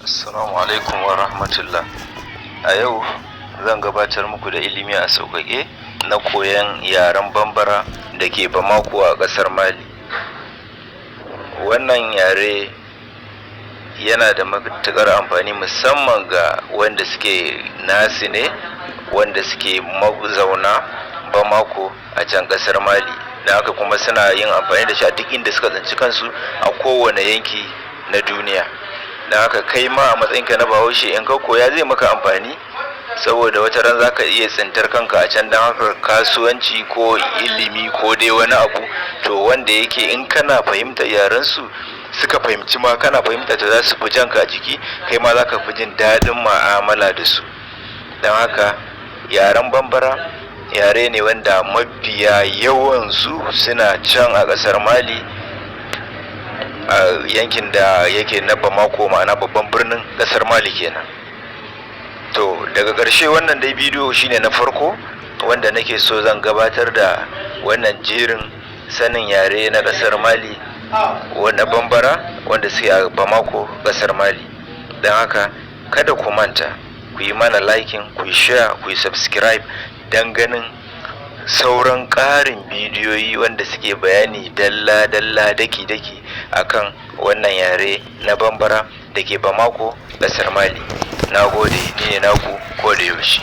Assalamu alaikum wa rahmatullah. A yau zan gabatar muku da ilimi a sauƙaƙe na koyon yaren Bambara da ke Bamako a ƙasar Mali. Wannan yare yana da matuƙar amfani musamman ga wanda suke nasi ne, wanda suke mazauna Bamako a can ƙasar Mali. Da haka kuma suna yin amfani da shi a duk inda suka tsinci kansu a kowane yanki na duniya. Da haka kai ma a matsayinka na Bahaushe in ka koya zai maka amfani, saboda wata ran za ka iya tsintar kanka a can don haka kasuwanci ko ilimi ko dai wani abu, to wanda yake in kana fahimtar yaren su suka fahimci ma kana fahimta ta za su fi janka a jiki, kai ma za ka fi jin daɗin mu'amala da su. Don haka yaren Bambara yare ne wanda mafiya yawansu suna can a ƙasar Mali, a yankin da yake na Bamako, ma'ana babban birnin ƙasar Mali kenan. To daga ƙarshe wannan dai bidiyo shine na farko wanda nake so zan gabatar da wannan jerin sanin yare na ƙasar Mali na Bambara wanda suke a Bamako, ƙasar Mali. Don haka kada ku manta ku yi mana liking, ku yi share, ku yi subscribe don ganin sauran ƙarin bidiyoyi wanda suke bayani dalla-dalla daki-daki akan wannan yare na Bambara da ke Bamako, ƙasar Mali. Na gode, ni ne naku ko da yaushe.